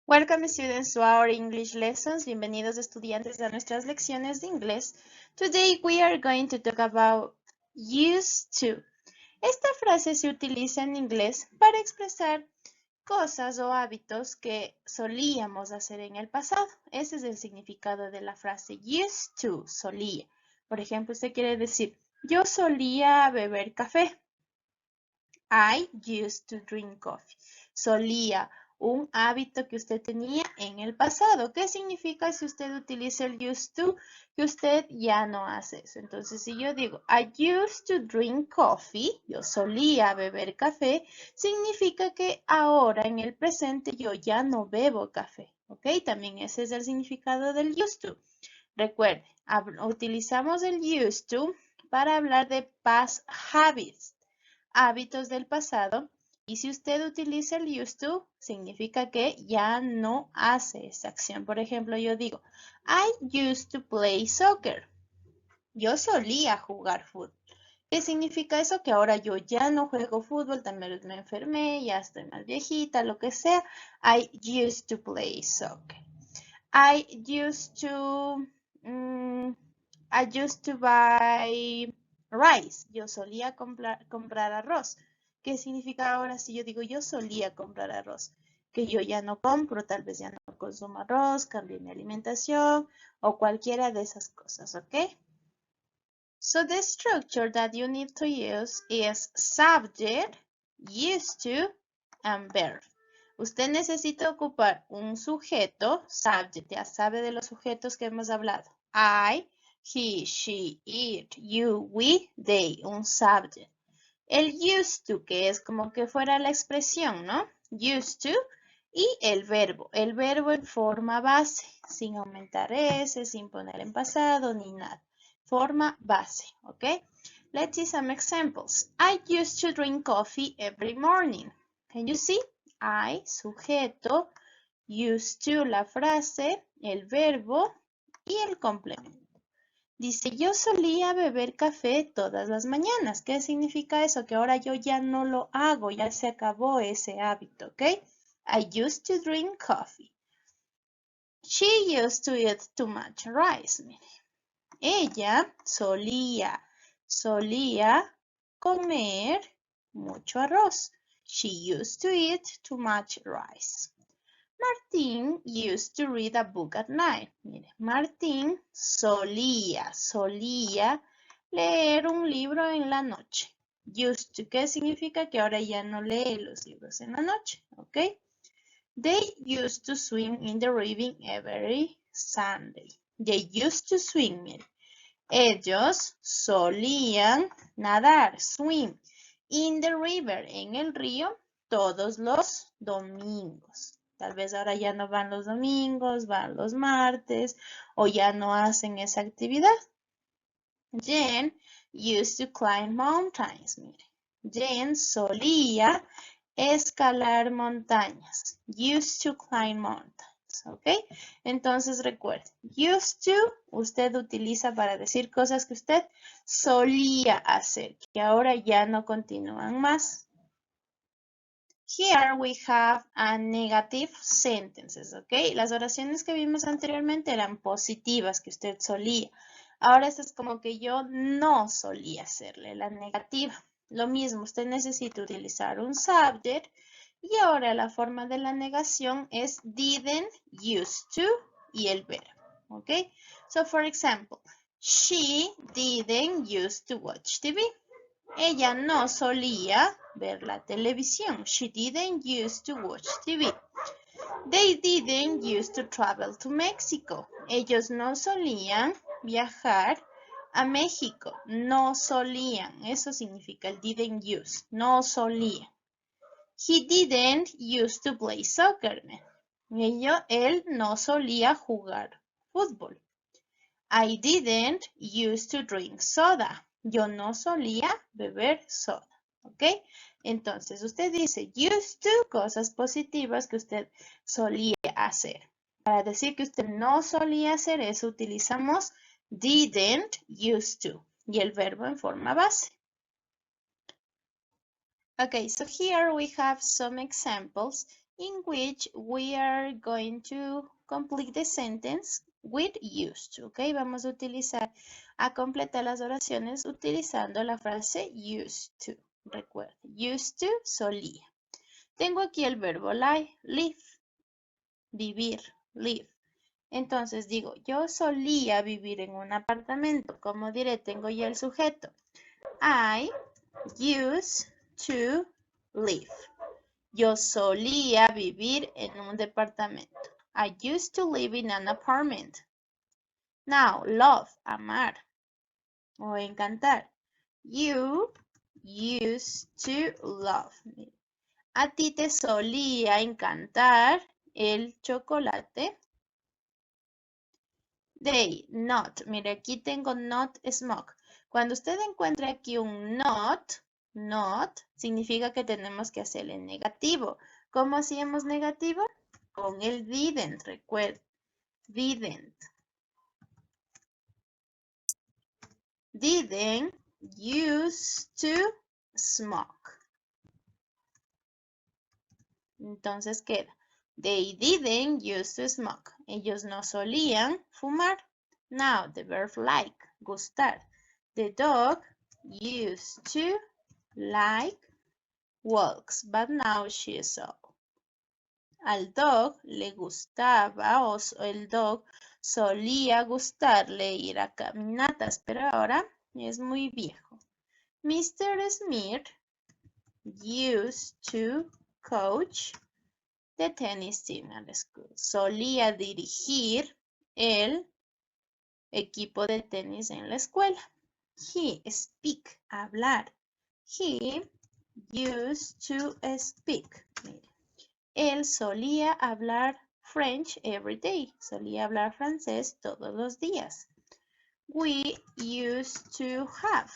Welcome students to our English lessons. Bienvenidos estudiantes a nuestras lecciones de inglés. Today we are going to talk about used to. Esta frase se utiliza en inglés para expresar cosas o hábitos que solíamos hacer en el pasado. Ese es el significado de la frase used to, solía. Por ejemplo, usted quiere decir, yo solía beber café. I used to drink coffee. Solía, un hábito que usted tenía en el pasado. ¿Qué significa si usted utiliza el used to? Que usted ya no hace eso. Entonces, si yo digo, I used to drink coffee, yo solía beber café, significa que ahora en el presente yo ya no bebo café. ¿Ok? También ese es el significado del used to. Recuerde, utilizamos el used to para hablar de past habits, hábitos del pasado. Y si usted utiliza el used to, significa que ya no hace esa acción. Por ejemplo, yo digo, I used to play soccer. Yo solía jugar fútbol. ¿Qué significa eso? Que ahora yo ya no juego fútbol, también me enfermé, ya estoy más viejita, lo que sea. I used to play soccer. I used to buy rice. Yo solía comprar arroz. ¿Qué significa ahora si yo digo yo solía comprar arroz? Que yo ya no compro, tal vez ya no consumo arroz, cambié mi alimentación o cualquiera de esas cosas, ¿ok? So the structure that you need to use is subject, used to, and verb. Usted necesita ocupar un sujeto, subject, ya sabe de los sujetos que hemos hablado. I, he, she, it, you, we, they, un subject. El used to, que es como que fuera la expresión, ¿no? Used to. Y el verbo en forma base, sin aumentar S, sin poner en pasado, ni nada. Forma base, ¿ok? Let's see some examples. I used to drink coffee every morning. Can you see? I, sujeto, used to, la frase, el verbo y el complemento. Dice, yo solía beber café todas las mañanas. ¿Qué significa eso? Que ahora yo ya no lo hago, ya se acabó ese hábito, ¿ok? I used to drink coffee. She used to eat too much rice. Mire. Ella solía comer mucho arroz. She used to eat too much rice. Martín used to read a book at night. Mire, Martín solía leer un libro en la noche. Used to, ¿qué significa? Que ahora ya no lee los libros en la noche, ¿ok? They used to swim in the river every Sunday. They used to swim, mire. Ellos solían nadar, swim, in the river, en el río, todos los domingos. Tal vez ahora ya no van los domingos, van los martes, o ya no hacen esa actividad. Jen used to climb mountains. Mire, Jen solía escalar montañas. Used to climb mountains. ¿Ok? Entonces recuerde, used to, usted utiliza para decir cosas que usted solía hacer, que ahora ya no continúan más. Here we have a negative sentences, ¿ok? Las oraciones que vimos anteriormente eran positivas, que usted solía. Ahora esta es como que yo no solía hacerle, la negativa. Lo mismo, usted necesita utilizar un subject y ahora la forma de la negación es didn't, used to y el verbo, ¿ok? So, for example, she didn't used to watch TV. Ella no solía ver la televisión. She didn't used to watch TV. They didn't used to travel to Mexico. Ellos no solían viajar a México. No solían. Eso significa el didn't use. No solían. He didn't used to play soccer. Él no solía jugar fútbol. I didn't used to drink soda. Yo no solía beber soda. ¿Ok? Entonces, usted dice used to, cosas positivas que usted solía hacer. Para decir que usted no solía hacer eso, utilizamos didn't used to y el verbo en forma base. Okay, so here we have some examples. in which we are going to complete the sentence with used to. ¿Ok? Vamos a completar las oraciones utilizando la frase used to. Recuerden, used to, solía. Tengo aquí el verbo live, vivir, live. Entonces digo, yo solía vivir en un apartamento. ¿Cómo diré? Tengo ya el sujeto. I used to live. Yo solía vivir en un departamento. I used to live in an apartment. Now, love, amar o encantar. You used to love. A ti te solía encantar el chocolate. They, not. Mire, aquí tengo not smoke. Cuando usted encuentre aquí un not, significa que tenemos que hacer el negativo. ¿Cómo hacíamos negativo? Con el didn't, recuerden. Didn't. Didn't used to smoke. Entonces queda. They didn't used to smoke. Ellos no solían fumar. Now, the verb like, gustar. The dog used to like walks, but now she is old. Al dog le gustaba, o el dog solía gustarle ir a caminatas, pero ahora es muy viejo. Mr. Smith used to coach the tennis team at the school. Solía dirigir el equipo de tenis en la escuela. He speak, hablar. He used to speak. Mire. Él solía hablar French every day. Solía hablar francés todos los días. We used to have.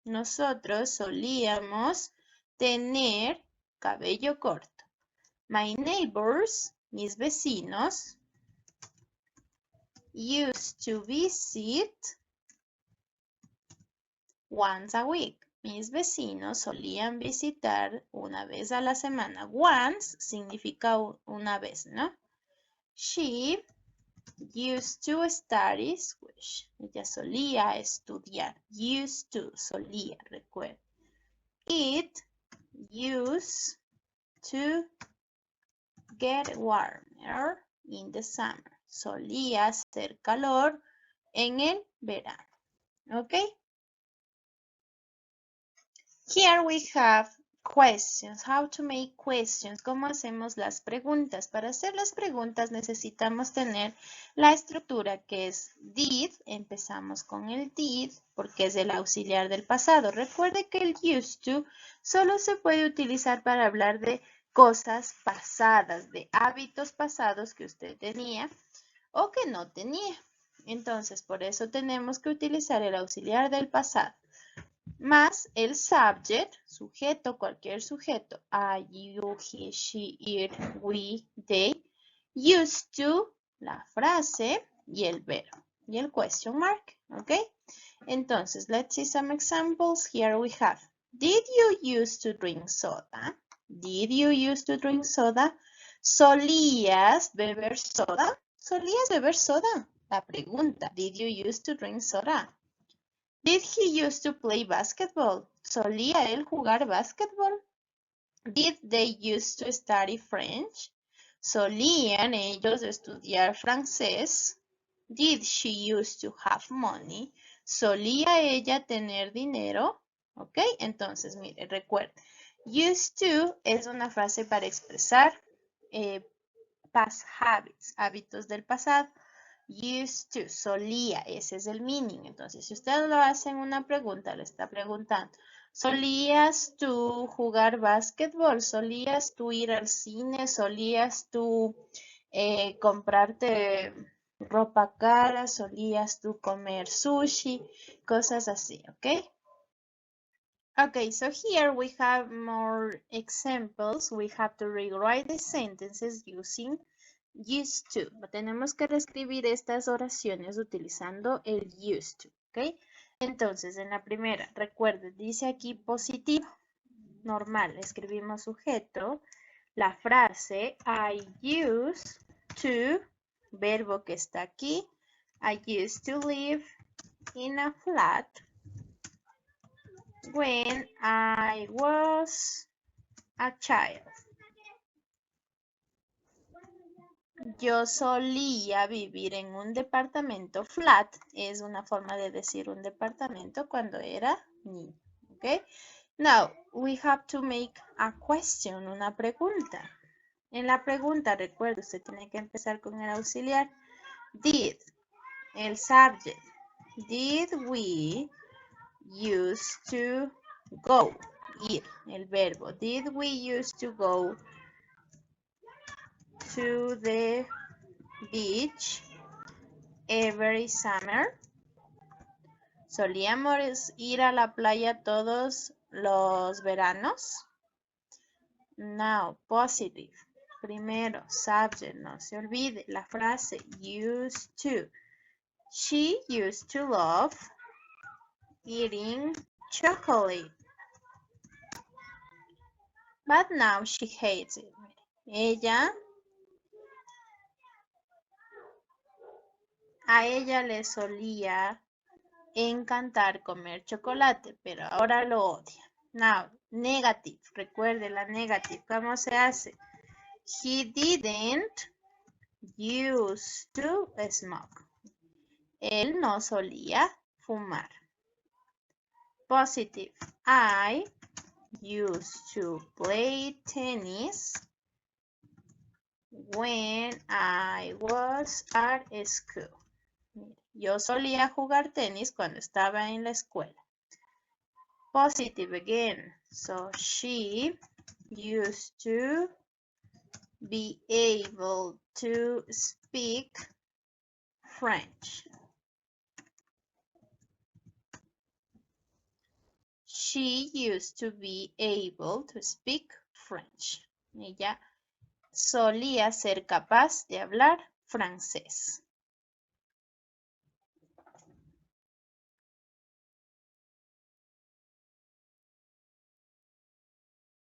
Nosotros solíamos tener cabello corto. My neighbors, mis vecinos, used to visit once a week. Mis vecinos solían visitar una vez a la semana. Once significa una vez, ¿no? She used to study English. Ella solía estudiar. Used to, solía, recuerda. It used to get warmer in the summer. Solía hacer calor en el verano. ¿Ok? Here we have questions. How to make questions. ¿Cómo hacemos las preguntas? Para hacer las preguntas necesitamos tener la estructura que es did. Empezamos con el did porque es el auxiliar del pasado. Recuerde que el used to solo se puede utilizar para hablar de cosas pasadas, de hábitos pasados que usted tenía o que no tenía. Entonces, por eso tenemos que utilizar el auxiliar del pasado. Más el subject, sujeto, cualquier sujeto, I, you, he, she, it, we, they, used to, la frase y el verbo y el question mark, ¿ok? Entonces, let's see some examples. Here we have, did you used to drink soda? Did you used to drink soda? ¿Solías beber soda? ¿Solías beber soda? La pregunta, did you used to drink soda? Did he used to play basketball? ¿Solía él jugar basketball? Did they used to study French? ¿Solían ellos estudiar francés? Did she used to have money? ¿Solía ella tener dinero? ¿Ok? Entonces, mire, recuerden. Used to es una frase para expresar past habits, hábitos del pasado. Used to, solía, ese es el meaning. Entonces, si usted lo hace en una pregunta, le está preguntando, ¿solías tú jugar básquetbol? ¿Solías tú ir al cine? ¿Solías tú comprarte ropa cara? ¿Solías tú comer sushi? Cosas así, ¿ok? Okay, so here we have more examples. We have to rewrite the sentences using used to. Tenemos que reescribir estas oraciones utilizando el used to, ¿ok? Entonces, en la primera, recuerden, dice aquí positivo, normal. Escribimos sujeto, La frase I used to, verbo que está aquí, I used to live in a flat when I was a child. Yo solía vivir en un departamento flat. Es una forma de decir un departamento cuando era niño. ¿Ok? Now, we have to make a question, una pregunta. En la pregunta, recuerde, usted tiene que empezar con el auxiliar. Did, el subject. Did we used to go? Ir, el verbo. Did we used to go to the beach every summer? ¿Solíamos ir a la playa todos los veranos? Now, positive. Primero, subject, no se olvide. La frase used to. She used to love eating chocolate. But now she hates it. A ella le solía encantar comer chocolate, pero ahora lo odia. Now, negative. Recuerde la negative. ¿Cómo se hace? He didn't used to smoke. Él no solía fumar. Positive. I used to play tennis when I was at school. Yo solía jugar tenis cuando estaba en la escuela. Positive again. So she used to be able to speak French. She used to be able to speak French. Ella solía ser capaz de hablar francés.